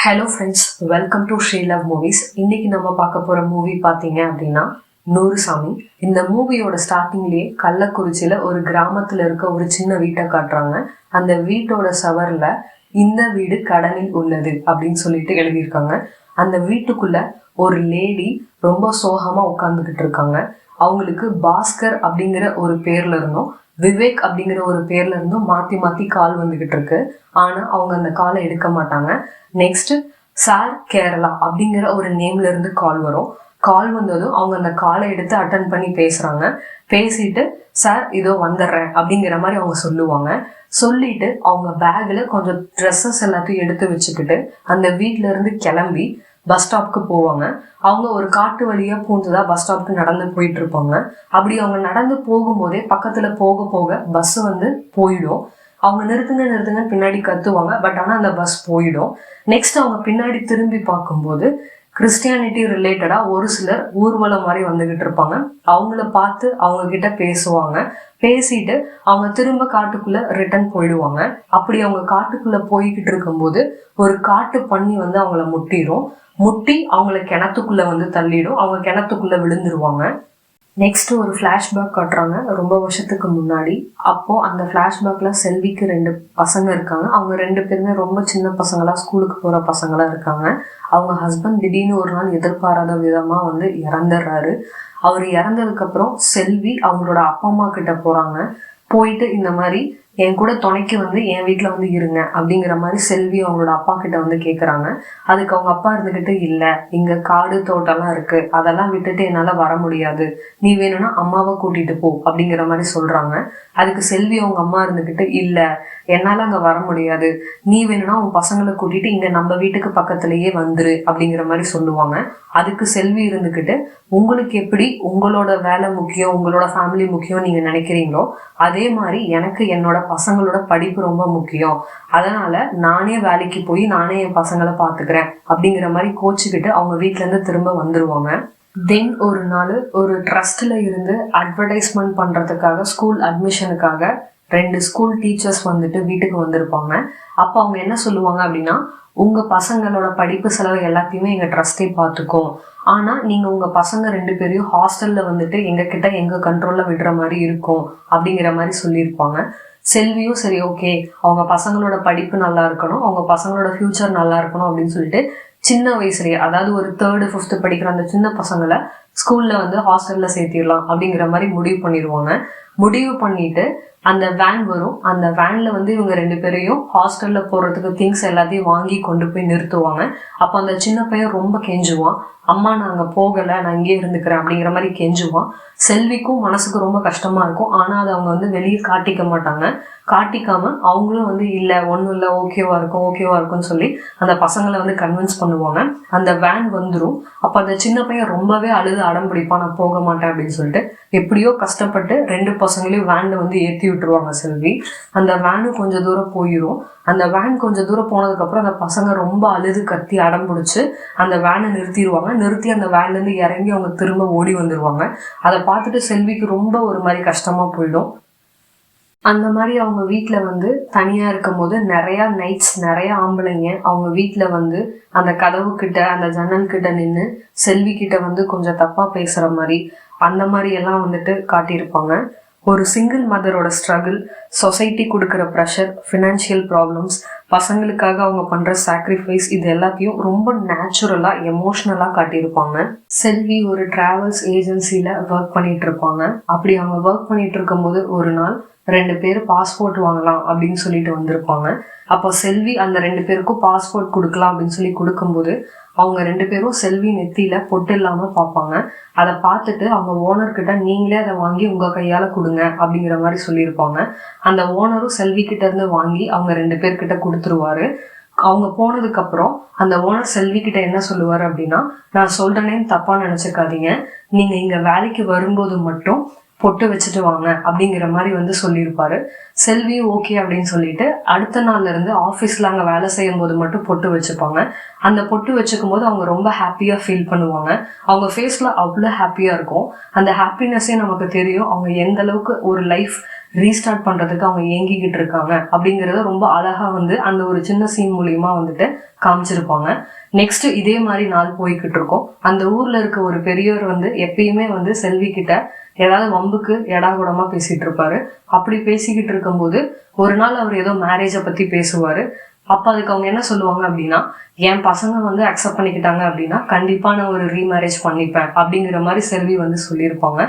Hello friends, welcome to Sri love movies. இன்னைக்கு நம்ம பார்க்க போகிற மூவி பார்த்தீங்க அப்படின்னா நூறுசாமி. இந்த மூவியோட ஸ்டார்டிங்லேயே கள்ளக்குறிச்சியில் ஒரு கிராமத்தில் இருக்க ஒரு சின்ன வீட்டை காட்டுறாங்க. அந்த வீட்டோட சவரில் இந்த வீடு கடனில் உள்ளது அப்படின்னு சொல்லிட்டு எழுதியிருக்காங்க. அந்த வீட்டுக்குள்ள ஒரு லேடி ரொம்ப சோகமாக உட்காந்துக்கிட்டு இருக்காங்க. அவங்களுக்கு பாஸ்கர் அப்படிங்கிற ஒரு பேர்ல இருந்தும் விவேக் அப்படிங்கிற ஒரு பேர்ல இருந்தும் மாத்தி மாத்தி கால் வந்துகிட்டு இருக்கு. ஆனா அவங்க அந்த காலை எடுக்க மாட்டாங்க. நெக்ஸ்ட் சார் கேரளா அப்படிங்கிற ஒரு நேம்ல இருந்து கால் வரும். கால் வந்ததும் அவங்க அந்த காலை எடுத்து அட்டன் பண்ணி பேசுறாங்க. பேசிட்டு சார் இதோ வந்துடுறேன் அப்படிங்கிற மாதிரி அவங்க சொல்லுவாங்க. சொல்லிட்டு அவங்க பேக்ல கொஞ்சம் ட்ரெஸ்ஸஸ் எல்லாத்தையும் எடுத்து வச்சுக்கிட்டு அந்த வீட்டுல இருந்து கிளம்பி பஸ் ஸ்டாப்க்கு போவாங்க. அவங்க ஒரு காட்டு வழியா பூந்துதான் பஸ் ஸ்டாப்க்கு நடந்து போயிட்டு இருப்பாங்க. அப்படி அவங்க நடந்து போகும்போதே பக்கத்துல போக போக பஸ் போயிடும். அவங்க நிறுத்துங்க பின்னாடி கத்துவாங்க. பட் ஆனா அந்த பஸ் போயிடும். நெக்ஸ்ட் அவங்க பின்னாடி திரும்பி பார்க்கும்போது கிறிஸ்டியானிட்டி ரிலேட்டடா ஒரு சிலர் ஊர்வலம் மாதிரி வந்துகிட்டு இருப்பாங்க. அவங்கள பார்த்து அவங்க கிட்ட பேசுவாங்க. பேசிட்டு அவங்க திரும்ப காட்டுக்குள்ள ரிட்டர்ன் போயிடுவாங்க. அப்படி அவங்க காட்டுக்குள்ள போய்கிட்டு இருக்கும்போது ஒரு காட்டு பன்னி அவங்கள முட்டி அவங்கள கிணத்துக்குள்ள தள்ளிடும். அவங்க கிணத்துக்குள்ள விழுந்துருவாங்க. நெக்ஸ்ட் ஒரு ஃப்ளாஷ்பேக் காட்டுறாங்க ரொம்ப வருஷத்துக்கு முன்னாடி. அப்போ அந்த ஃப்ளாஷ்பேக்ல செல்விக்கு 2 பசங்க இருக்காங்க. அவங்க 2 பேருமே ரொம்ப சின்ன பசங்களா ஸ்கூலுக்கு போற பசங்களா இருக்காங்க. அவங்க ஹஸ்பண்ட் திடீர்னு ஒரு நாள் எதிர்பாராத விதமா இறந்துடுறாரு. அவர் இறந்ததுக்கு அப்புறம் செல்வி அவங்களோட அப்பா அம்மா கிட்ட போறாங்க. போயிட்டு இந்த மாதிரி என் கூட துணைக்கு என் வீட்டுல இருங்க அப்படிங்கிற மாதிரி செல்வி அவங்களோட அப்பா கிட்ட கேக்குறாங்க. அதுக்கு அவங்க அப்பா இருந்துகிட்டு இல்ல, இங்க காடு தோட்டம்லாம் இருக்கு, அதெல்லாம் விட்டுட்டு என்னால வர முடியாது, நீ வேணும்னா அம்மாவை கூட்டிட்டு போ அப்படிங்கிற மாதிரி சொல்றாங்க. அதுக்கு செல்வி அவங்க அம்மா இருந்துகிட்டு இல்ல, என்னால அங்க வர முடியாது, நீ வேணும்னா உன் பசங்களை கூட்டிட்டு இங்க நம்ம வீட்டுக்கு பக்கத்திலேயே வந்துரு அப்படிங்கிற மாதிரி சொல்லுவாங்க. அதுக்கு செல்வி இருந்துகிட்டு உங்களுக்கு எப்படி உங்களோட வேலை முக்கியம், உங்களோட ஃபேமிலி முக்கியம் நீங்க நினைக்கிறீங்களோ அதே மாதிரி எனக்கு என்னோட பசங்களோட படிப்பு ரொம்ப முக்கியம், அதனால நானே வேலைக்கு போய் நானே என் பசங்களை பாத்துக்கிறேன் அப்படிங்கிற மாதிரி கோச்சுக்கிட்டு அவங்க வீட்டுல இருந்து திரும்ப வந்துருவாங்க. தென் ஒரு நாள் ஒரு ட்ரஸ்ட்ல இருந்து அட்வர்டைஸ்மெண்ட் பண்றதுக்காக ஸ்கூல் அட்மிஷனுக்காக 2 ஸ்கூல் டீச்சர்ஸ் வீட்டுக்கு வந்திருப்பாங்க. அப்ப அவங்க என்ன சொல்லுவாங்க அப்படின்னா, உங்க பசங்களோட படிப்பு செலவு எல்லாத்தையுமே எங்க ட்ரஸ்டே பார்த்துக்கும், ஆனா நீங்க உங்க பசங்க 2 பேரையும் ஹாஸ்டல்ல எங்க கிட்ட எங்க கண்ட்ரோல்ல விடுற மாதிரி இருக்கும் அப்படிங்கிற மாதிரி சொல்லியிருப்பாங்க. செல்வியும் சரி ஓகே, அவங்க பசங்களோட படிப்பு நல்லா இருக்கணும், அவங்க பசங்களோட ஃபியூச்சர் நல்லா இருக்கணும் அப்படின்னு சொல்லிட்டு சின்ன வயசுலயே, அதாவது ஒரு 3rd 5th படிக்கிற அந்த சின்ன பசங்களை ஸ்கூல்ல ஹாஸ்டல்ல சேர்த்திடலாம் அப்படிங்கிற மாதிரி முடிவு பண்ணிடுவாங்க. முடிவு பண்ணிட்டு அந்த வேன் வரும். அந்த வேன்ல இவங்க 2 பேரையும் ஹாஸ்டல்ல போறதுக்கு திங்ஸ் எல்லாத்தையும் வாங்கி கொண்டு போய் நிறுத்துவாங்க. அப்ப அந்த சின்ன பையன் ரொம்ப கெஞ்சுவான், அம்மா நாங்க போகல, நான் இங்கே இருந்துக்கிறேன் அப்படிங்கிற மாதிரி கெஞ்சுவான். செல்விக்கும் மனசுக்கு ரொம்ப கஷ்டமா இருக்கும். ஆனா அதை அவங்க வெளியே காட்டிக்க மாட்டாங்க. காட்டிக்காம அவங்களும் இல்ல ஒண்ணும் இல்ல, ஓகேவா இருக்கும்னு சொல்லி அந்த பசங்களை கன்வின்ஸ் பண்ணுவாங்க. அந்த வேன் வந்துடும். அப்ப அந்த சின்ன பையன் ரொம்பவே அழுது அடம் பிடிப்பான், நான் போக மாட்டேன் அப்படின்னு சொல்லிட்டு. எப்படியோ கஷ்டப்பட்டு 2 பசங்களையும் வேன்ல ஏற்றி விட்டுருவாங்க செல்வி. அந்த வேனு கொஞ்சம் தூரம் போயிடும். அந்த வேன் கொஞ்சம் தூரம் போனதுக்கு அப்புறம் அந்த பசங்க ரொம்ப அழுது கத்தி அடம் பிடிச்சு அந்த வேனை நிறுத்திடுவாங்க. நிறுத்தி அந்த வேன்ல இருந்து இறங்கி அவங்க திரும்ப ஓடி வந்துருவாங்க. அதை பார்த்துட்டு செல்விக்கு ரொம்ப ஒரு மாதிரி கஷ்டமா போயிடும். அந்த மாதிரி அவங்க வீட்டுல தனியா இருக்கும் போது நிறைய ஆம்பளைங்க அவங்க வீட்டுல அந்த கதவு கிட்ட அந்த ஜன்னல் கிட்ட நின்று செல்வி கிட்ட கொஞ்சம் தப்பா பேசுற மாதிரி அந்த மாதிரி எல்லாம் காட்டியிருப்பாங்க. ஒரு சிங்கிள் மதரோட ஸ்ட்ரகிள், சொசைட்டி கொடுக்குற ப்ரெஷர், ஃபினான்ஷியல் ப்ராப்ளம்ஸ், பசங்களுக்காக அவங்க பண்ற சாக்ரிஃபைஸ், இது எல்லாத்தையும் ரொம்ப நேச்சுரலா எமோஷ்னலா காட்டியிருப்பாங்க. செல்வி ஒரு டிராவல்ஸ் ஏஜென்சில ஒர்க் பண்ணிட்டு இருப்பாங்க. அப்படி அவங்க ஒர்க் பண்ணிட்டு இருக்கும் போது ஒரு நாள் 2 பேர் பாஸ்போர்ட் வாங்கலாம் அப்படின்னு சொல்லிட்டு வந்திருப்பாங்க. அப்போ செல்வி அந்த 2 பேருக்கும் பாஸ்போர்ட் கொடுக்கலாம் அப்படின்னு சொல்லி கொடுக்கும்போது அவங்க 2 பேரும் செல்வி நெத்தியில பொட்டு இல்லாம பார்ப்பாங்க. அதை பார்த்துட்டு அவங்க ஓனர்கிட்ட நீங்களே அதை வாங்கி உங்க கையால கொடுங்க அப்படிங்கிற மாதிரி சொல்லியிருப்பாங்க. அந்த ஓனரும் செல்வி கிட்ட இருந்து வாங்கி அவங்க 2 பேர்கிட்ட கொடுத்துருவாரு. அவங்க போனதுக்கு அப்புறம் அந்த ஓனர் செல்வி கிட்ட என்ன சொல்லுவாரு அப்படின்னா, நான் சொல்றேன்னு தப்பா நினைச்சுக்காதீங்க, நீங்க இங்க வேலைக்கு வரும்போது மட்டும் பொட்டு வச்சுட்டு வாங்க அப்படிங்கிற மாதிரி சொல்லியிருப்பாரு. செல்வி ஓகே அப்படின்னு சொல்லிட்டு அடுத்த நாள்ல இருந்து ஆஃபீஸ்ல அங்க வேலை செய்யும் போது மட்டும் பொட்டு வச்சுப்பாங்க. அந்த பொட்டு வச்சுக்கும் போது அவங்க ரொம்ப ஹாப்பியா ஃபீல் பண்ணுவாங்க. அவங்க ஃபேஸ்ல அவ்வளோ ஹாப்பியா இருக்கும். அந்த ஹாப்பினஸே நமக்கு தெரியும் அவங்க எந்த அளவுக்கு ஒரு லைஃப் ரீஸ்டார்ட் பண்றதுக்கு அவங்க ஏங்கிக்கிட்டு இருக்காங்க அப்படிங்கறத ரொம்ப அழகா வந்து அந்த ஒரு சின்ன சீன் மூலியமா வந்துட்டு காமிச்சிருப்பாங்க. நெக்ஸ்ட் இதே மாதிரி நாள் போய்கிட்டு இருக்கோம். அந்த ஊர்ல இருக்க ஒரு பெரியவர் வந்து எப்பயுமே வந்து செல்வி கிட்ட ஏதாவது வம்புக்கு எடாகுடமா பேசிட்டு இருப்பாரு. அப்படி பேசிக்கிட்டு இருக்கும்போது ஒரு நாள் அவர் ஏதோ மேரேஜை பத்தி பேசுவாரு. அப்ப அதுக்கு அவங்க என்ன சொல்லுவாங்க அப்படின்னா, என் பசங்க வந்து அக்செப்ட் பண்ணிக்கிட்டாங்க அப்படின்னா கண்டிப்பா நான் ஒரு ரீமேரேஜ் பண்ணிப்பேன் அப்படிங்கிற மாதிரி செல்வி வந்து சொல்லியிருப்பாங்க.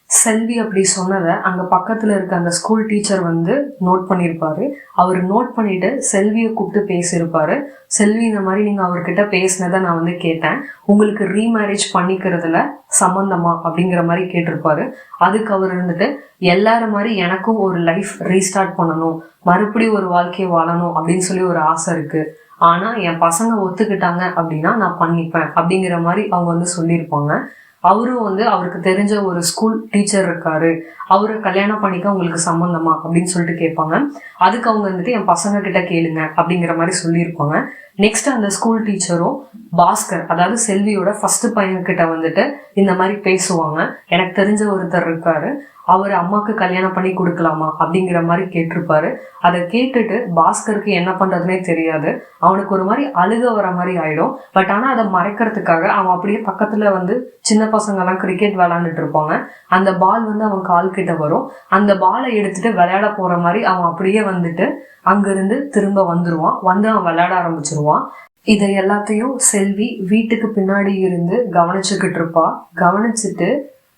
செல்வி அப்படி சொன்னதை அங்க பக்கத்துல இருக்க அந்த ஸ்கூல் டீச்சர் வந்து நோட் பண்ணியிருப்பாரு. அவர் நோட் பண்ணிட்டு செல்வியை கூப்பிட்டு பேசியிருப்பாரு. செல்வி, இந்த மாதிரி நீங்க அவர்கிட்ட பேசினதை நான் வந்து கேட்டேன், உங்களுக்கு ரீமேரேஜ் பண்ணிக்கிறதுல சம்பந்தமா அப்படிங்கிற மாதிரி கேட்டிருப்பாரு. அதுக்கு அவர் இருந்துட்டு, எல்லாரும் மாதிரி எனக்கும் ஒரு லைஃப் ரீஸ்டார்ட் பண்ணணும், மறுபடியும் ஒரு வாழ்க்கையை வாழணும் அப்படின்னு சொல்லி ஒரு ஆசை இருக்கு, ஆனா என் பசங்க ஒத்துக்கிட்டாங்க அப்படின்னா நான் பண்ணிப்பேன் அப்படிங்கிற மாதிரி அவங்க வந்து சொல்லியிருப்பாங்க. அவரும் வந்து அவருக்கு தெரிஞ்ச ஒரு ஸ்கூல் டீச்சர் இருக்காரு, அவரை கல்யாணம் பண்ணிக்க உங்களுக்கு சம்பந்தமா அப்படின்னு சொல்லிட்டு கேட்பாங்க. அதுக்கு அவங்க வந்துட்டு என் பசங்க கிட்ட கேளுங்க அப்படிங்கிற மாதிரி சொல்லியிருப்பாங்க. நெக்ஸ்ட் அந்த ஸ்கூல் டீச்சரும் பாஸ்கர், அதாவது செல்வியோட ஃபர்ஸ்ட் பையன்கிட்ட வந்துட்டு இந்த மாதிரி பேசுவாங்க. எனக்கு தெரிஞ்ச ஒருத்தர் இருக்காரு, அவர் அம்மாவுக்கு கல்யாணம் பண்ணி கொடுக்கலாமா அப்படிங்கிற மாதிரி கேட்டிருப்பாரு. அதை கேட்டுட்டு பாஸ்கருக்கு என்ன பண்றதுனே தெரியாது. அவனுக்கு ஒரு மாதிரி அழுக வர மாதிரி ஆயிடும். பட் ஆனா அதை மறைக்கிறதுக்காக அவன் அப்படியே பக்கத்துல வந்து சின்ன பசங்க எல்லாம் கிரிக்கெட் விளையாண்டுட்டு இருப்பாங்க. அந்த பால் வந்து அவன் கால் கிட்ட வரும். அந்த பாலை எடுத்துட்டு விளையாட போற மாதிரி அவன் அப்படியே வந்துட்டு அங்கிருந்து திரும்ப வந்துருவான். வந்து அவன் விளையாட ஆரம்பிச்சிருவான். இதை எல்லாத்தையும் செல்வி வீட்டுக்கு பின்னாடி இருந்து கவனிச்சுக்கிட்டு இருப்பா. கவனிச்சுட்டு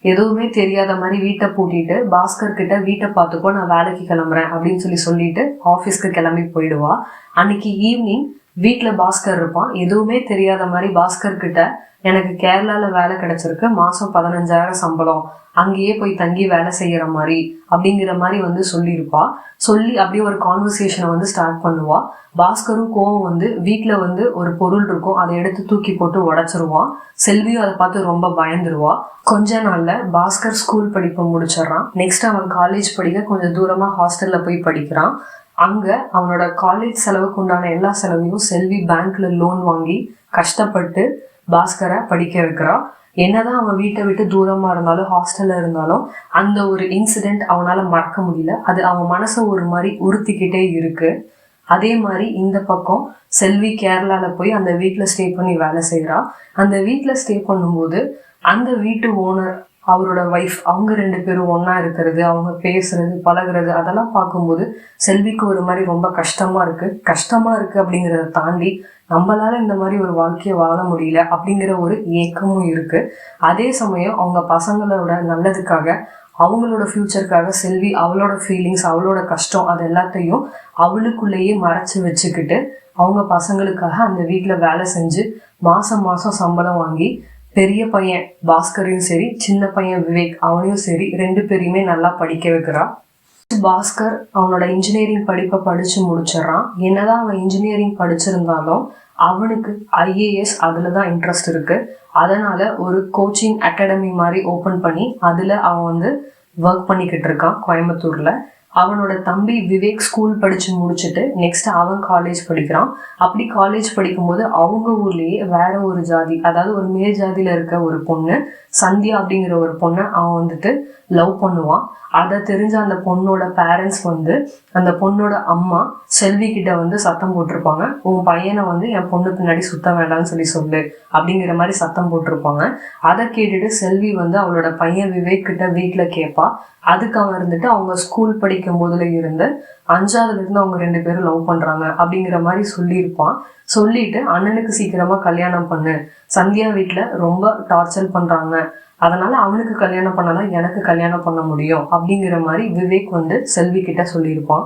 எதுவுமே தெரியாத மாதிரி வீட்டை பூட்டிட்டு பாஸ்கர் கிட்ட வீட்டை பார்த்துக்கோ, நான் வேலைக்கு கிளம்புறேன் அப்படின்னு சொல்லிட்டு ஆஃபீஸ்க்கு கிளம்பி போயிடுவா. அன்னைக்கு ஈவினிங் வீட்டுல பாஸ்கர் இருப்பான். எதுவுமே தெரியாத மாதிரி பாஸ்கர் கிட்ட, எனக்கு கேரளால வேலை கிடைச்சிருக்கு, மாசம் 15,000 சம்பளம், அங்கேயே போய் தங்கி வேலை செய்யற மாதிரி அப்படிங்கிற மாதிரி வந்து சொல்லியிருப்பா. சொல்லி அப்படியே ஒரு கான்வர்சேஷனை வந்து ஸ்டார்ட் பண்ணுவா. பாஸ்கரும் கோவம் வந்து வீட்டுல வந்து ஒரு பொருள் இருக்கும், அதை எடுத்து தூக்கி போட்டு உடைச்சிருவான். செல்வியும் அதை பார்த்து ரொம்ப பயந்துருவா. கொஞ்ச நாள்ல பாஸ்கர் ஸ்கூல் படிப்பை முடிச்சிடறான். நெக்ஸ்ட் அவன் காலேஜ் படிக்க கொஞ்சம் தூரமா ஹாஸ்டல்ல போய் படிக்கிறான். அங்க அவனோட காலேஜ் செலவுக்கு உண்டான எல்லா செலவையும் செல்வி பேங்க்ல லோன் வாங்கி கஷ்டப்பட்டு பாஸ்கரை படிக்க வைக்கிறா. என்னதான் அவன் வீட்டை விட்டு தூரமா இருந்தாலும் ஹாஸ்டல்ல இருந்தாலும் அந்த ஒரு இன்சிடென்ட் அவனால மறக்க முடியல. அது அவன் மனசை ஒரு மாதிரி உறுத்திக்கிட்டே இருக்கு. அதே மாதிரி இந்த பக்கம் செல்வி கேரளால போய் அந்த வீட்டுல ஸ்டே பண்ணி வேலை செய்யறா. அந்த வீட்டுல ஸ்டே பண்ணும்போது அந்த வீட்டு ஓனர், அவரோட ஒய்ஃப், அவங்க 2 பேரும் ஒன்னா இருக்கிறது, அவங்க பேசுறது பழகுறது அதெல்லாம் பார்க்கும்போது செல்விக்கு ஒரு மாதிரி ரொம்ப கஷ்டமா இருக்கு அப்படிங்கிறத தாண்டி நம்மளால இந்த மாதிரி ஒரு வாழ்க்கையை வாழ முடியல அப்படிங்கிற ஒரு ஏக்கமும் இருக்கு. அதே சமயம் அவங்க பசங்களோட நல்லதுக்காக, அவங்களோட ஃபியூச்சருக்காக செல்வி அவளோட ஃபீலிங்ஸ், அவளோட கஷ்டம் அது எல்லாத்தையும் அவளுக்குள்ளேயே மறைச்சு வச்சுக்கிட்டு அவங்க பசங்களுக்காக அந்த வீட்டுல வேலை செஞ்சு மாசம் சம்பளம் வாங்கி பெரிய பையன் பாஸ்கரையும் சரி, சின்ன பையன் விவேக் அவனையும் சரி 2 பேரையுமே நல்லா படிக்க வைக்கிறா. பாஸ்கர் அவனோட இன்ஜினியரிங் படிப்பை படிச்சு முடிச்சிடறான். என்னதான் அவன் இன்ஜினியரிங் படிச்சிருந்தாலும் அவனுக்கு ஐஏஎஸ் அதுலதான் இன்ட்ரெஸ்ட் இருக்கு. அதனால ஒரு கோச்சிங் அகாடமி மாதிரி ஓபன் பண்ணி அதுல அவன் வந்து ஒர்க் பண்ணிக்கிட்டு இருக்கான் கோயம்புத்தூர்ல. அவனோட தம்பி விவேக் ஸ்கூல் படிச்சு முடிச்சுட்டு நெக்ஸ்ட் அவன் காலேஜ் படிக்கிறான். அப்படி காலேஜ் படிக்கும்போது அவங்க ஊர்லயே வேற ஒரு ஜாதி, அதாவது ஒரு மேல் ஜாதியில இருக்க ஒரு பொண்ணு சந்தியா அப்படிங்கிற ஒரு பொண்ணை அவன் வந்துட்டு லவ் பண்ணுவான். அதை தெரிஞ்ச அந்த பொண்ணோட பேரண்ட்ஸ் வந்து அந்த பொண்ணோட அம்மா செல்வி கிட்ட வந்து சத்தம் போட்டிருப்பாங்க, உன் பையனை வந்து என் பொண்ணு பின்னாடி சுத்த வேண்டாம்னு சொல்லு அப்படிங்கிற மாதிரி சத்தம் போட்டிருப்பாங்க. அதை கேட்டுட்டு செல்வி வந்து அவளோட பையன் விவேக் கிட்ட வீட்டுல கேட்பா. அதுக்கு அவன் இருந்துட்டு அவங்க ஸ்கூல் படிக்கும் போதுல இருந்து 5ஆவதுல இருந்து அவங்க 2 பேரும் லவ் பண்றாங்க அப்படிங்கிற மாதிரி சொல்லியிருப்பான். சொல்லிட்டு அண்ணனுக்கு சீக்கிரமா கல்யாணம் பண்ணு, சந்தியா வீட்டுல ரொம்ப டார்ச்சர் பண்றாங்க, அதனால அவனுக்கு கல்யாணம் பண்ணாதான் எனக்கு கல்யாணம் பண்ண முடியும் அப்படிங்கிற மாதிரி விவேக் வந்து செல்வி கிட்ட சொல்லியிருப்பான்.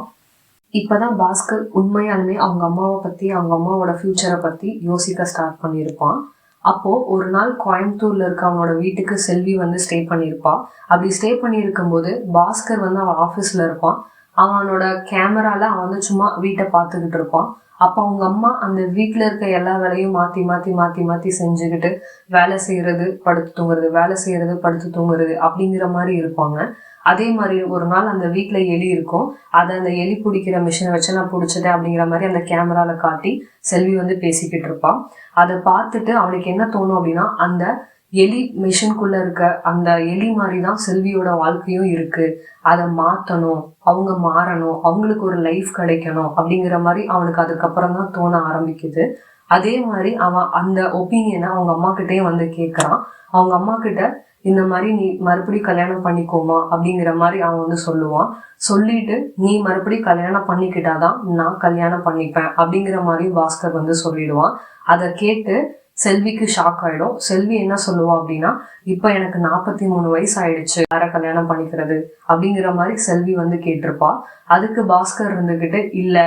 இப்பதான் பாஸ்கர் உண்மையாலுமே அவங்க அம்மாவை பத்தி, அவங்க அம்மாவோட ஃபியூச்சரை பத்தி யோசிக்க ஸ்டார்ட் பண்ணியிருப்பான். அப்போ ஒரு நாள் கோயம்புத்தூர்ல இருக்க அவனோட வீட்டுக்கு செல்வி வந்து ஸ்டே பண்ணியிருப்பா. அப்படி ஸ்டே பண்ணியிருக்கும் போது பாஸ்கர் வந்து அவன் ஆஃபீஸ்ல இருப்பான். அவனோட கேமரால அவன் வந்து சும்மா வீட்டை பார்த்துக்கிட்டு இருப்பான். அப்ப அவங்க அம்மா அந்த வீட்டுல இருக்க எல்லா வேலையும் மாத்தி செஞ்சுக்கிட்டு வேலை செய்யறது படுத்து தூங்குறது அப்படிங்கிற மாதிரி இருப்பாங்க. அதே மாதிரி ஒரு நாள் அந்த வீட்டுல எலி இருக்கும். அதை அந்த எலி பிடிக்கிற மிஷினை வச்சு நான் பிடிச்சதேன் அப்படிங்கிற மாதிரி அந்த கேமரால காட்டி செல்வி வந்து பேசிக்கிட்டு இருப்பான். அதை பார்த்துட்டு அவனுக்கு என்ன தோணும் அப்படின்னா, அந்த எலி மிஷின்குள்ள இருக்க அந்த எலி மாதிரி தான் செல்வியோட வாழ்க்கையும் இருக்கு. அதை மாத்தணும், அவங்க மாறணும், அவங்களுக்கு ஒரு லைஃப் கிடைக்கணும் அப்படிங்கிற மாதிரி அவனுக்கு அதுக்கப்புறம் தான் தோண ஆரம்பிக்குது. அதே மாதிரி அவன் அந்த ஒப்பீனியனை அவங்க அம்மா கிட்டே வந்து கேட்கறான். அவங்க அம்மா கிட்ட இந்த மாதிரி நீ மறுபடியும் கல்யாணம் பண்ணிக்கோமா அப்படிங்கிற மாதிரி அவன் வந்து சொல்லுவான். சொல்லிட்டு நீ மறுபடியும் கல்யாணம் பண்ணிக்கிட்டாதான் நான் கல்யாணம் பண்ணிப்பேன் அப்படிங்கிற மாதிரி பாஸ்கர் வந்து சொல்லிடுவான். அதை கேட்டு செல்விக்கு ஷாக் ஆயிடும். செல்வி என்ன சொல்லுவா அப்படின்னா, இப்ப எனக்கு 43 வயசு ஆயிடுச்சு, யார கல்யாணம் பண்ணிக்கிறது அப்படிங்கிற மாதிரி செல்வி வந்து கேட்டிருப்பா. அதுக்கு பாஸ்கர் இருந்துகிட்டு, இல்ல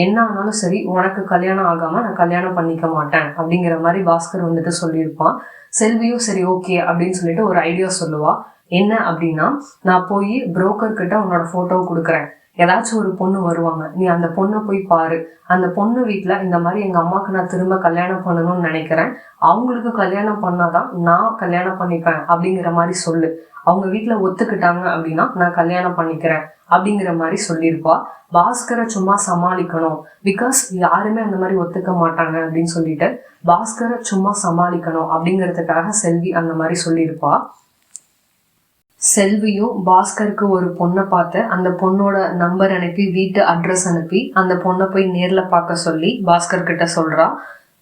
என்ன ஆனாலும் சரி உனக்கு கல்யாணம் ஆகாம நான் கல்யாணம் பண்ணிக்க மாட்டேன் அப்படிங்கிற மாதிரி பாஸ்கர் வந்துட்டு சொல்லியிருப்பான். செல்வியும் சரி ஓகே அப்படின்னு சொல்லிட்டு ஒரு ஐடியா சொல்லுவா. என்ன அப்படின்னா, நான் போய் புரோக்கர் கிட்ட உன்னோட போட்டோவை கொடுக்குறேன், ஏதாச்சும் ஒரு பொண்ணு வருவாங்க, நீ அந்த பொண்ணை போய் பாரு, அந்த பொண்ணு வீட்டுல இந்த மாதிரி எங்க அம்மாவுக்கு நான் திரும்ப கல்யாணம் பண்ணணும்னு நினைக்கிறேன், அவங்களுக்கு கல்யாணம் பண்ணாதான் நான் கல்யாணம் பண்ணிப்பேன் அப்படிங்கிற மாதிரி சொல்லு, அவங்க வீட்டுல ஒத்துக்கிட்டாங்க அப்படின்னா நான் கல்யாணம் பண்ணிக்கிறேன் அப்படிங்கிற மாதிரி சொல்லியிருப்பா. பாஸ்கரை சும்மா சமாளிக்கணும், பிகாஸ் யாருமே அந்த மாதிரி ஒத்துக்க மாட்டாங்க அப்படின்னு சொல்லிட்டு பாஸ்கரை சும்மா சமாளிக்கணும் அப்படிங்கிறதுக்காக செல்வி அந்த மாதிரி சொல்லியிருப்பா. செல்வியும் பாஸ்கருக்கு ஒரு பொண்ணை பார்த்து அந்த பொண்ணோட நம்பர் அனுப்பி வீட்டு அட்ரஸ் அனுப்பி அந்த பொண்ணை போய் நேர்ல பார்க்க சொல்லி பாஸ்கர் கிட்ட சொல்றா.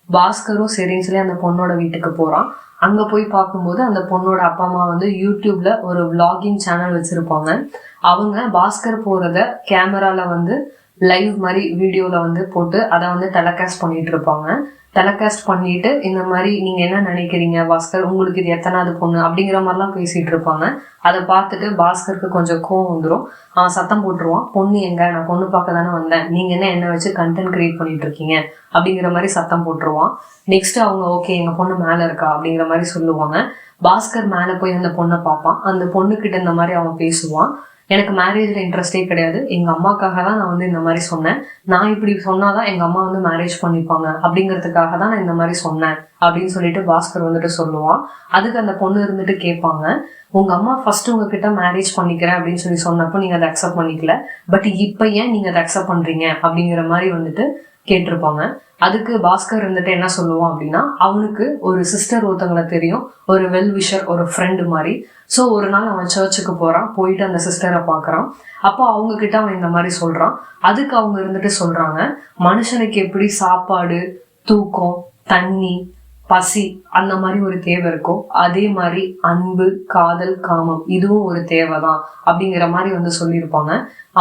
பாஸ்கரும் சரின்னு சொல்லி அந்த பொண்ணோட வீட்டுக்கு போறான். அங்க போய் பார்க்கும்போது அந்த பொண்ணோட அப்பா அம்மா வந்து யூடியூப்ல ஒரு விளாகிங் சேனல் வச்சிருப்பாங்க. அவங்க பாஸ்கர் போறத கேமரால வந்து லைவ் மாதிரி வீடியோல வந்து போட்டு அதை வந்து டெலிகாஸ்ட் பண்ணிட்டு இருப்பாங்க. டெலிகாஸ்ட் பண்ணிட்டு இந்த மாதிரி நீங்க என்ன நினைக்கிறீங்க பாஸ்கர், உங்களுக்கு இது எத்தனாவது பொண்ணு அப்படிங்கிற மாதிரிலாம் பேசிட்டு இருப்பாங்க. அதை பார்த்துட்டு பாஸ்கருக்கு கொஞ்சம் கோவம் வந்துடும். அவன் சத்தம் போட்டுருவான், பொண்ணு எங்க, நான் பொண்ணு பார்க்க தானே வந்தேன், நீங்க என்ன வச்சு கண்டென்ட் கிரியேட் பண்ணிட்டு இருக்கீங்க அப்படிங்கிற மாதிரி சத்தம் போட்டுருவான். நெக்ஸ்ட் அவங்க ஓகே எங்க பொண்ணு மேல இருக்கா அப்படிங்கிற மாதிரி சொல்லுவாங்க. பாஸ்கர் மேல போய் அந்த பொண்ணை பார்ப்பான். அந்த பொண்ணு கிட்ட இந்த மாதிரி அவன் பேசுவான், எனக்கு மேரேஜ்ல இன்ட்ரெஸ்டே கிடையாது, எங்க அம்மாக்காக தான் நான் வந்து இந்த மாதிரி சொன்னேன், நான் இப்படி சொன்னாதான் எங்க அம்மா வந்து மேரேஜ் பண்ணிப்பாங்க அப்படிங்கிறதுக்காக தான் நான் இந்த மாதிரி சொன்னேன் அப்படின்னு சொல்லிட்டு பாஸ்கர் வந்துட்டு சொல்லுவான். அதுக்கு அந்த பொண்ணு இருந்துட்டு கேட்பாங்க, உங்க அம்மா ஃபர்ஸ்ட் உங்ககிட்ட மேரேஜ் பண்ணிக்கிறேன் அப்படின்னு சொல்லி சொன்னப்போ நீங்க அதை அக்செப்ட் பண்ணிக்கல, பட் இப்ப ஏன் நீங்க அதை அக்செப்ட் பண்றீங்க அப்படிங்கிற மாதிரி வந்துட்டு கேட்டிருப்பாங்க. அதுக்கு பாஸ்கர் இருந்துட்டு என்ன சொல்லுவான் அப்படின்னா, அவனுக்கு ஒரு சிஸ்டர் ஒருத்தவங்களை தெரியும், ஒரு வெல் விஷர், ஒரு ஃப்ரெண்டு மாதிரி. ஸோ ஒரு நாள் அவன் சர்ச்சுக்கு போறான், போயிட்டு அந்த சிஸ்டரை பார்க்கறான். அப்போ அவங்க கிட்ட அவன் இந்த மாதிரி சொல்றான். அதுக்கு அவங்க இருந்துட்டு சொல்றாங்க, மனுஷனுக்கு எப்படி சாப்பாடு, தூக்கம், தண்ணி, பசி அந்த மாதிரி ஒரு தேவை இருக்கும், அதே மாதிரி அன்பு, காதல், காமம் இதுவும் ஒரு தேவைதான் அப்படிங்கிற மாதிரி வந்து சொல்லியிருப்பாங்க.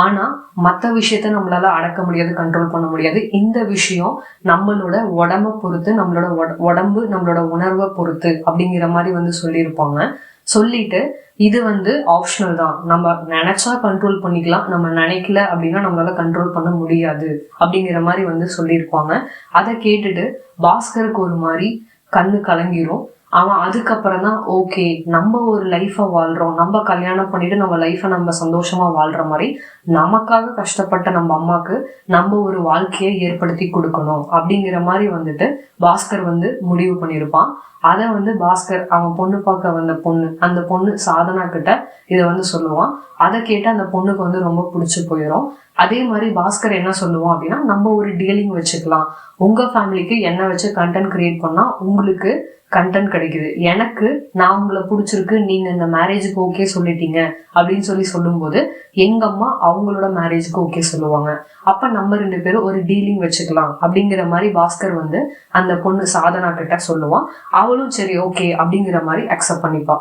ஆனா மற்ற விஷயத்த நம்மளால அடக்க முடியாது, கண்ட்ரோல் பண்ண முடியாது. இந்த விஷயம் நம்மளோட உடம்ப பொறுத்து, நம்மளோட உடம்பு நம்மளோட உணர்வை பொறுத்து அப்படிங்கிற மாதிரி வந்து சொல்லியிருப்பாங்க. சொல்லிட்டு இது வந்து ஆப்ஷனல் தான், நம்ம நினைச்சா கண்ட்ரோல் பண்ணிக்கலாம், நம்ம நினைக்கல அப்படின்னா நம்மளால கண்ட்ரோல் பண்ண முடியாது அப்படிங்கிற மாதிரி வந்து சொல்லியிருப்பாங்க. அதை கேட்டுட்டு பாஸ்கருக்கு ஒரு மாதிரி கண்ணு கலங்கிரும். அவன் அதுக்கப்புறம் தான் ஓகே நம்ம ஒரு லைஃபை வாழ்றோம், நம்ம கல்யாணம் பண்ணிட்டு நம்ம லைஃபை நம்ம சந்தோஷமா வாழ்ற மாதிரி நமக்காக கஷ்டப்பட்ட நம்ம அம்மாக்கு நம்ம ஒரு வாழ்க்கையை ஏற்படுத்தி கொடுக்கணும் அப்படிங்கிற மாதிரி வந்துட்டு பாஸ்கர் வந்து முடிவு பண்ணியிருப்பான். அதை வந்து பாஸ்கர் அவன் பொண்ணு பார்க்க வந்த பொண்ணு, அந்த பொண்ணு சாதனா கிட்ட இதை வந்து சொல்லுவான். அதை கேட்டு அந்த பொண்ணுக்கு வந்து ரொம்ப பிடிச்சி போயிடும். அதே மாதிரி பாஸ்கர் என்ன சொல்லுவான் அப்படின்னா, நம்ம ஒரு டீலிங் வச்சுக்கலாம், உங்க ஃபேமிலிக்கு என்ன வச்சு கண்டென்ட் கிரியேட் பண்ணா உங்களுக்கு கண்டென்ட் கிடைக்குது, எனக்கு நான் உங்களை பிடிச்சிருக்கு, நீங்க இந்த மேரேஜுக்கு ஓகே சொல்லிட்டீங்க அப்படின்னு சொல்லும்போது எங்க அம்மா அவங்களோட மேரேஜுக்கு ஓகே சொல்லுவாங்க, அப்ப நம்ம 2 பேரும் ஒரு டீலிங் வச்சுக்கலாம் அப்படிங்கிற மாதிரி பாஸ்கர் வந்து அந்த பொண்ணு சாதனா கிட்ட சொல்லுவான். அவளும் சரி ஓகே அப்படிங்கிற மாதிரி அக்செப்ட் பண்ணிப்பா.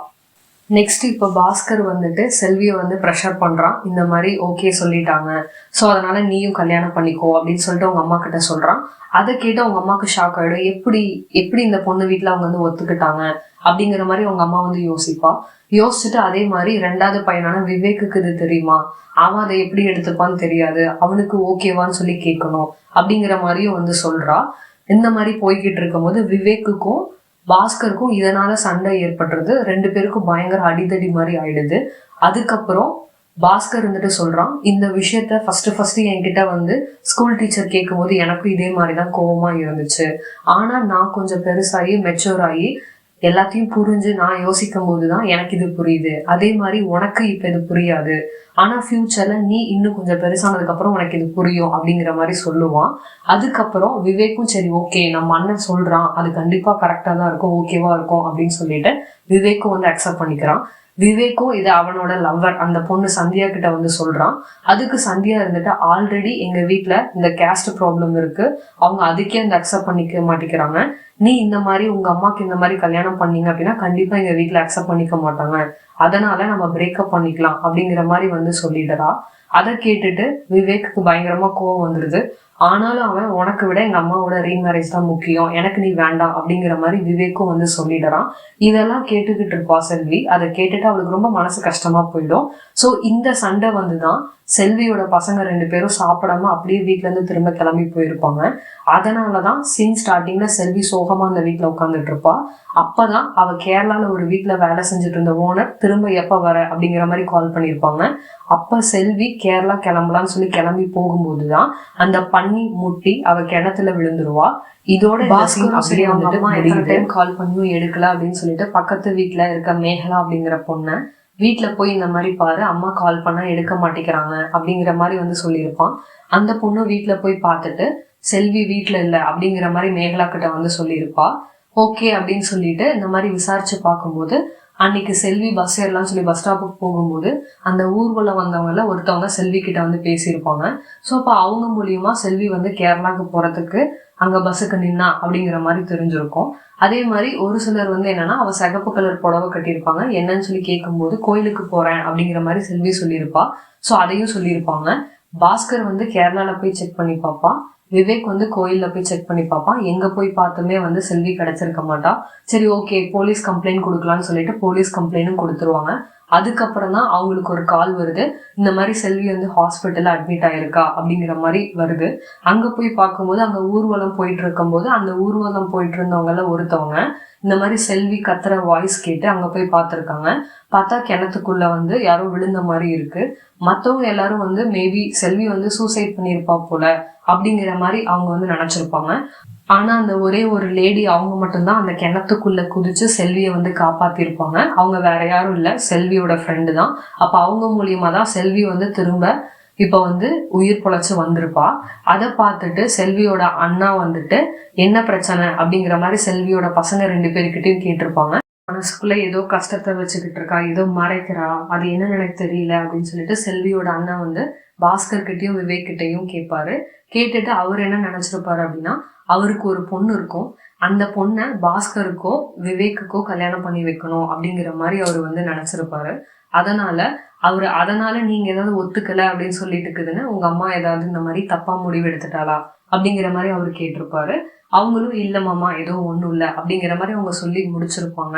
நெக்ஸ்ட் இப்போ பாஸ்கர் வந்துட்டு செல்வியை வந்து ப்ரெஷர் பண்றான், இந்த மாதிரி ஓகே சொல்லிட்டாங்க, ஸோ அதனால நீயும் கல்யாணம் பண்ணிக்கோ அப்படின்னு சொல்லிட்டு அவங்க அம்மா கிட்ட சொல்றான். அதை கேட்டு அவங்க அம்மாவுக்கு ஷாக் ஆயிடும், எப்படி இந்த பொண்ணு வீட்டுல அவங்க வந்து ஒத்துக்கிட்டாங்க அப்படிங்கிற மாதிரி அவங்க அம்மா வந்து யோசிப்பா. யோசிச்சுட்டு அதே மாதிரி 2வது பையனான விவேக்குக்கு இது தெரியுமா, அவன் அதை எப்படி எடுத்துப்பான்னு தெரியாது, அவனுக்கு ஓகேவான்னு சொல்லி கேட்கணும் அப்படிங்கிற மாதிரியும் வந்து சொல்றா. இந்த மாதிரி போய்கிட்டு இருக்கும் போது விவேக்குக்கும் பாஸ்கருக்கும் இதனால சண்டை ஏற்படுறது, 2 பேருக்கும் பயங்கர அடிதடி மாதிரி ஆயிடுது. அதுக்கப்புறம் பாஸ்கர் வந்துட்டு சொல்றான், இந்த விஷயத்த ஃபர்ஸ்ட் என்கிட்ட வந்து ஸ்கூல் டீச்சர் கேட்கும் போது எனக்கும் இதே மாதிரிதான் கோவமா இருந்துச்சு, ஆனா நான் கொஞ்சம் பெருசாகி மெச்சூர் ஆகி எல்லாத்தையும் புரிஞ்சு நான் யோசிக்கும் போதுதான் எனக்கு இது புரியுது. அதே மாதிரி உனக்கு இப்ப இது புரியாது, ஆனா ஃபியூச்சர்ல நீ இன்னும் கொஞ்சம் பெருசானதுக்கு அப்புறம் உனக்கு இது புரியும் அப்படிங்கிற மாதிரி சொல்லுவான். அதுக்கப்புறம் விவேக்கும் சரி ஓகே நம்ம அண்ணன் சொல்றான், அது கண்டிப்பா கரெக்டா தான் இருக்கும், ஓகேவா இருக்கும் அப்படின்னு சொல்லிட்டு விவேக்கும் வந்து அக்செப்ட் பண்ணிக்கிறான். விவேக்கும் இது அவனோட லவ்வர் அந்த பொண்ணு சந்தியா கிட்ட வந்து சொல்றான். அதுக்கு சந்தியா இருந்துட்டு ஆல்ரெடி எங்க வீட்டுல இந்த கேஸ்ட் ப்ராப்ளம் இருக்கு, அவங்க அதுக்கே வந்து அக்செப்ட் பண்ணிக்க மாட்டேங்கிறாங்க, நீ இந்த மாதிரி உங்க அம்மாக்கு இந்த மாதிரி கல்யாணம் பண்ணீங்க அப்படின்னா கண்டிப்பா எங்க வீட்டுல அக்செப்ட் பண்ணிக்க மாட்டாங்க, அதனால நம்ம பிரேக்கப் பண்ணிக்கலாம் அப்படிங்கிற மாதிரி வந்து சொல்லிடுறா. அதை கேட்டுட்டு விவேக்கு பயங்கரமா கோவம் வந்துடுது. ஆனாலும் அவன் உனக்கு விட எங்க அம்மாவோட ரீமேரேஜ் தான் முக்கியம், எனக்கு நீ வேண்டாம் அப்படிங்கிற மாதிரி விவேக்கும் வந்து சொல்லிடுறான். இதெல்லாம் கேட்டுக்கிட்டு இருப்பா செல்வி. அதை கேட்டுட்டு அவளுக்கு ரொம்ப மனசு கஷ்டமா போயிடும். ஸோ இந்த சண்டை வந்துதான் செல்வியோட பசங்க 2 பேரும் சாப்பிடாம அப்படியே வீட்டுல இருந்து திரும்ப கிளம்பி போயிருப்பாங்க. அதனாலதான் சீன் ஸ்டார்டிங்ல செல்வி சோகமா அந்த வீட்டுல உட்காந்துட்டு இருப்பா. அப்பதான் அவ கேரளால ஒரு வீட்டுல வேலை செஞ்சுட்டு இருந்த ஓனர் திரும்ப எப்ப வர அப்படிங்கிற மாதிரி கால் பண்ணிருப்பாங்க. அப்ப செல்வி கேரளா கிளம்பலான்னு சொல்லி கிளம்பி போகும்போதுதான் அந்த பன்னி முட்டி அவ கிணத்துல விழுந்துருவா. இதோட அப்படியே வந்துட்டு அம்மா எத்தனை டைம் கால் பண்ணியும் எடுக்கல அப்படின்னு சொல்லிட்டு பக்கத்து வீட்டுல இருக்க மேகலா அப்படிங்கிற பொண்ணை வீட்டுல போய் இந்த மாதிரி பாரு, அம்மா கால் பண்ணா எடுக்க மாட்டேங்கிறாங்க அப்படிங்கிற மாதிரி வந்து சொல்லியிருப்பான். அந்த பொண்ணு வீட்டுல போய் பார்த்துட்டு செல்வி வீட்டுல இல்ல அப்படிங்கிற மாதிரி மேகலா கிட்ட வந்து சொல்லியிருப்பா. ஓகே அப்படின்னு சொல்லிட்டு இந்த மாதிரி விசாரிச்சு பார்க்கும்போது அன்னைக்கு செல்வி பஸ் ஏறலாம்னு சொல்லி பஸ் ஸ்டாப்புக்கு போகும்போது அந்த ஊர்வலம் வந்தவங்கள ஒருத்தவங்க செல்வி கிட்ட வந்து பேசியிருப்பாங்க. ஸோ அப்போ அவங்க மூலியமா செல்வி வந்து கேரளாவுக்கு போறதுக்கு அங்க பஸ்ஸுக்கு நின்னா அப்படிங்கிற மாதிரி தெரிஞ்சிருக்கும். அதே மாதிரி ஒரு சிலர் வந்து என்னன்னா அவ சிகப்பு கலர் புடவை கட்டியிருப்பாங்க, என்னன்னு சொல்லி கேட்கும்போது கோயிலுக்கு போறேன் அப்படிங்கிற மாதிரி செல்வி சொல்லியிருப்பா. ஸோ அதையும் சொல்லியிருப்பாங்க. பாஸ்கர் வந்து கேரளால போய் செக் பண்ணி பார்ப்பா, விவேக் வந்து கோயில்ல போய் செக் பண்ணி பார்ப்பான். எங்க போய் பார்த்துமே வந்து செல்வி கிடைச்சிருக்க மாட்டா. சரி ஓகே போலீஸ் கம்ப்ளைண்ட் கொடுக்கலாம்னு சொல்லிட்டு போலீஸ் கம்ப்ளைண்டும் கொடுத்துருவாங்க. அதுக்கப்புறம் தான் அவங்களுக்கு ஒரு கால் வருது, இந்த மாதிரி செல்வி வந்து ஹாஸ்பிட்டல்ல அட்மிட் ஆயிருக்கா அப்படிங்கிற மாதிரி வருது. அங்க போய் பார்க்கும்போது அங்க ஊர்வலம் போயிட்டு இருக்கும் போது அந்த ஊர்வலம் போயிட்டு இருந்தவங்கள ஒருத்தவங்க இந்த மாதிரி செல்வி கத்துற வாய்ஸ் கேட்டு அங்க போய் பார்த்திருக்காங்க. பார்த்தா கிணத்துக்குள்ள வந்து யாரோ விழுந்த மாதிரி இருக்கு. மற்றவங்க எல்லாரும் வந்து மேபி செல்வி வந்து சூசைட் பண்ணியிருப்பா போல அப்படிங்கிற மாதிரி அவங்க வந்து நினைச்சிருப்பாங்க. ஆனா அந்த ஒரே ஒரு லேடி அவங்க மட்டும்தான் அந்த கிணத்துக்குள்ள குதிச்சு செல்வியை வந்து காப்பாத்திருப்பாங்க. அவங்க வேற யாரும் இல்ல, செல்வியோட ஃப்ரெண்டு தான். அப்ப அவங்க மூலியமா தான் செல்வி வந்து திரும்ப இப்ப வந்து உயிர் பொழைச்சு வந்திருப்பா. அதை பார்த்துட்டு செல்வியோட அண்ணா வந்துட்டு என்ன பிரச்சனை அப்படிங்கிற மாதிரி செல்வியோட பசங்க 2 பேர்கிட்டயும் கேட்டிருப்பாங்க. மனசுக்குள்ள ஏதோ கஷ்டத்தை வச்சுக்கிட்டு இருக்கா, ஏதோ மறைக்கிறா, அது என்னன்னு எனக்கு தெரியல அப்படின்னு சொல்லிட்டு செல்வியோட அண்ணா வந்து பாஸ்கர் கிட்டையும் விவேக் கிட்டையும் கேட்பாரு. கேட்டுட்டு அவர் என்ன நினைச்சிருப்பாரு அப்படின்னா, அவருக்கு ஒரு பொண்ணு இருக்கும், அந்த பொண்ணை பாஸ்கருக்கோ விவேக்குக்கோ கல்யாணம் பண்ணி வைக்கணும் அப்படிங்கிற மாதிரி அவர் வந்து நினைச்சிருப்பாரு. அதனால நீங்க ஏதாவது ஒத்துக்கல அப்படின்னு சொல்லிட்டு இருக்குதுன்னு உங்க அம்மா ஏதாவது இந்த மாதிரி தப்பா முடிவு எடுத்துட்டாளா அப்படிங்கிற மாதிரி அவரு கேட்டிருப்பாரு. அவங்களும் இல்ல மாமா ஏதோ ஒண்ணும் இல்லை அப்படிங்கிற மாதிரி அவங்க சொல்லி முடிச்சிருப்பாங்க.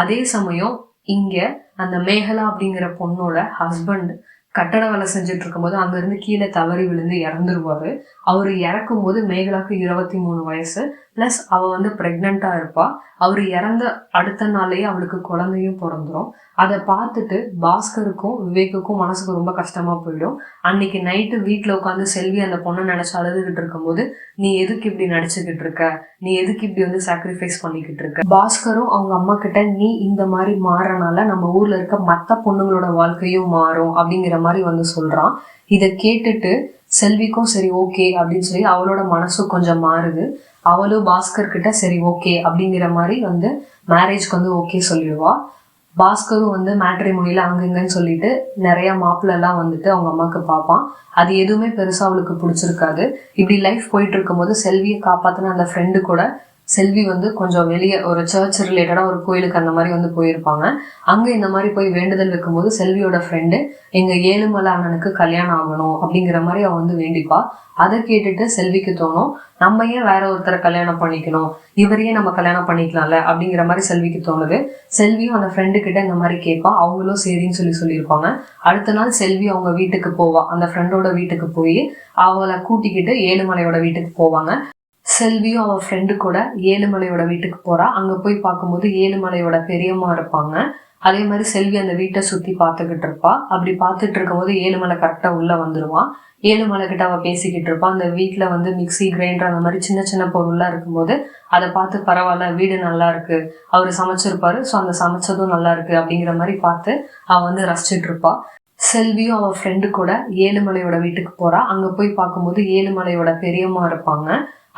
அதே சமயம் இங்க அந்த மேகலா அப்படிங்கிற பொண்ணோட ஹஸ்பண்ட் கட்டட வேலை செஞ்சுட்டு இருக்கும்போது அங்க இருந்து கீழே தவறி விழுந்து இறந்துருவாரு. அவரு இறக்கும் போது மேகலாக்கு 23 வயசு பிளஸ் அவ வந்து பிரெக்னண்டா இருப்பா. அவரு இறந்த அடுத்த நாள்லயே அவளுக்கு குழந்தையும் பிறந்துரும். அதை பார்த்துட்டு பாஸ்கருக்கும் விவேக்குக்கும் மனசுக்கு ரொம்ப கஷ்டமா போயிடும். அன்னைக்கு நைட்டு வீட்டுல உட்காந்து செல்வி அந்த பொண்ணை நினைச்சு அழுதுகிட்டு இருக்கும்போது, நீ எதுக்கு இப்படி நடிச்சுக்கிட்டு இருக்க, நீ எதுக்கு இப்படி வந்து சாக்ரிஃபைஸ் பண்ணிக்கிட்டு இருக்க, பாஸ்கரும் அவங்க அம்மா கிட்ட நீ இந்த மாதிரி மாறனால நம்ம ஊர்ல இருக்க மத்த பொண்ணுங்களோட வாழ்க்கையும் மாறும் அப்படிங்கிற மாதிரி வந்து சொல்றான். இதை கேட்டுட்டு செல்விக்கும் சரி ஓகே அப்படின்னு சொல்லி அவளோட மனசும் கொஞ்சம் மாறுது. அவளும் பாஸ்கர் கிட்ட சரி ஓகே அப்படிங்கிற மாதிரி வந்து மேரேஜ்க்கு வந்து ஓகே சொல்லிடுவா. பாஸ்கரும் வந்து மேட்ரிமோனியில அங்கங்கன்னு சொல்லிட்டு நிறைய மாப்பிள்ள எல்லாம் வந்துட்டு அவங்க அம்மாவுக்கு பார்ப்பான். அது எதுவுமே பெருசா அவளுக்கு பிடிச்சிருக்காது. இப்படி லைஃப் போயிட்டு இருக்கும் போது செல்வியை காப்பாத்தின அந்த ஃப்ரெண்டு கூட செல்வி வந்து கொஞ்சம் வெளியே ஒரு சர்ச் ரிலேட்டடா ஒரு கோயிலுக்கு அந்த மாதிரி வந்து போயிருப்பாங்க. அங்க இந்த மாதிரி போய் வேண்டுதல் வைக்கும்போது செல்வியோட ஃப்ரெண்டு எங்க ஏழுமலை அண்ணனுக்கு கல்யாணம் ஆகணும் அப்படிங்கிற மாதிரி அவ வந்து வேண்டிப்பா. அதை கேட்டுட்டு செல்விக்கு தோணும், நம்ம ஏன் வேற ஒருத்தரை கல்யாணம் பண்ணிக்கணும், இவரையே நம்ம கல்யாணம் பண்ணிக்கலாம்ல அப்படிங்கிற மாதிரி செல்விக்கு தோணுது. செல்வியும் அந்த ஃப்ரெண்டு கிட்ட இந்த மாதிரி கேட்பா. அவங்களும் சரின்னு சொல்லியிருப்பாங்க. அடுத்த நாள் செல்வி அவங்க வீட்டுக்கு போவா. அந்த ஃப்ரெண்டோட வீட்டுக்கு போய் அவளை கூட்டிக்கிட்டு ஏழுமலையோட வீட்டுக்கு போவாங்க. செல்வியும் அவ ஃப்ரெண்டு கூட ஏழுமலையோட வீட்டுக்கு போறா. அங்க போய் பார்க்கும்போது ஏழுமலையோட பெரியம்மா இருப்பாங்க. அதே மாதிரி செல்வி அந்த வீட்டை சுத்தி பார்த்துக்கிட்டு இருப்பா. அப்படி பார்த்துட்டு இருக்கும் போது ஏழுமலை கரெக்டா உள்ள வந்துருவான். ஏழுமலை கிட்ட அவ பேசிக்கிட்டு இருப்பா. அந்த வீட்டுல வந்து மிக்சி, கிரைண்டர் அந்த மாதிரி சின்ன சின்ன பொருள்லாம் இருக்கும்போது அதை பார்த்து பரவாயில்ல, வீடு நல்லா இருக்கு, அவரு சமைச்சிருப்பாரு, ஸோ அந்த சமைச்சதும் நல்லா இருக்கு அப்படிங்கிற மாதிரி பார்த்து அவ வந்து ரசிச்சுட்டு இருப்பா. செல்வியும் அவ ஃப்ரெண்டு கூட ஏழுமலையோட வீட்டுக்கு போறா. அங்க போய் பார்க்கும்போது ஏழுமலையோட பெரியம்மா இருப்பாங்க.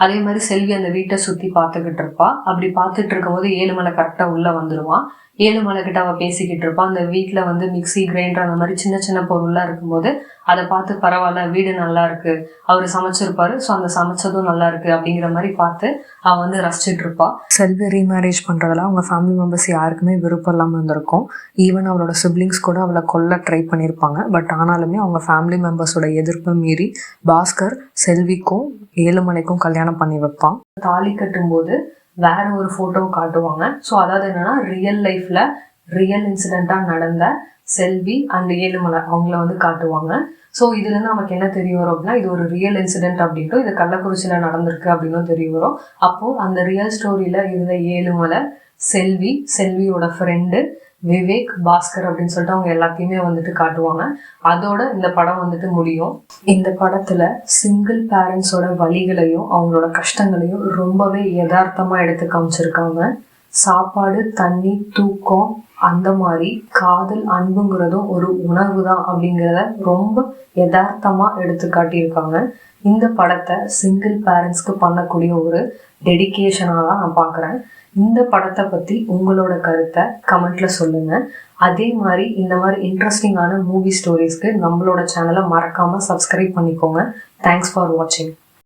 அதே மாதிரி செல்வி அந்த வீட்டை சுத்தி பார்த்துக்கிட்டு இருப்பா. அப்படி பார்த்துட்டு இருக்கும் போது ஏழுமலை கரெக்டா உள்ள வந்துருவான். ஏழுமலை கிட்ட அவ பேசிக்கிட்டு இருப்பா. அந்த வீட்டுல வந்து மிக்சி, கிரைண்டர் அந்த மாதிரி சின்ன சின்ன பொருள்லாம் இருக்கும்போது அதை பார்த்து பரவாயில்ல, வீடு நல்லா இருக்கு, அவரு சமைச்சிருப்பாரு, ஸோ அந்த சமைச்சதும் நல்லா இருக்கு அப்படிங்கிற மாதிரி பார்த்து அவ வந்து ரசிச்சுட்டு இருப்பா. செல்வி ரீமேரேஜ் பண்றதுல அவங்க ஃபேமிலி மெம்பர்ஸ் யாருக்குமே விருப்பம் இல்லாம இருந்திருக்கும். ஈவன் அவளோட சிப்ளிங்ஸ் கூட அவளை கொல்ல ட்ரை பண்ணியிருப்பாங்க. பட் ஆனாலுமே அவங்க ஃபேமிலி மெம்பர்ஸோட எதிர்ப்பை மீறி பாஸ்கர் செல்விக்கும் ஏழுமலைக்கும் கல்யாணம் பண்ணி வைப்பான். தாலி கட்டும்போது வேற ஒரு போட்டோ காட்டுவாங்க. ஸோ அதாவது என்னன்னா, ரியல் லைஃப்ல ரியல் இன்சிடென்ட்டா நடந்த செல்வி அண்ட் ஏழுமலை அவங்கள வந்து காட்டுவாங்க. ஸோ இதுல இருந்து நமக்கு என்ன தெரிய வரும் அப்படின்னா, இது ஒரு ரியல் இன்சிடென்ட் அப்படின்ட்டு, இது கள்ளக்குறிச்சியில நடந்திருக்கு அப்படின்னு தெரிய வரும். அப்போ அந்த ரியல் ஸ்டோரியில இருந்த ஏழுமலை, செல்வி, செல்வியோட ஃப்ரெண்டு விவேக், பாஸ்கர் அப்படின்னு சொல்லிட்டு அவங்க எல்லாத்தையுமே வந்துட்டு காட்டுவாங்க. அதோட இந்த படம் வந்துட்டு முடியும். இந்த படத்துல சிங்கிள் பேரண்ட்ஸோட வலிகளையும் அவங்களோட கஷ்டங்களையும் ரொம்பவே யதார்த்தமா எடுத்து காமிச்சிருக்காங்க. சாப்பாடு, தண்ணி, தூக்கம், அந்த மாதிரி காதல், அன்புங்கிறதும் ஒரு உணர்வு தான் அப்படிங்கிறத ரொம்ப யதார்த்தமா எடுத்து காட்டியிருக்காங்க. இந்த படத்தை சிங்கிள் பேரண்ட்ஸ்க்கு பண்ணக்கூடிய ஒரு டெடிகேஷனாக தான் நான் பார்க்குறேன். இந்த படத்தை பற்றி உங்களோட கருத்தை கமெண்ட்ல சொல்லுங்க. அதே மாதிரி இந்த மாதிரி இன்ட்ரெஸ்டிங்கான மூவி ஸ்டோரிஸ்க்கு நம்மளோட சேனலை மறக்காம சப்ஸ்கிரைப் பண்ணிக்கோங்க. தேங்க்ஸ் ஃபார் வாட்சிங்.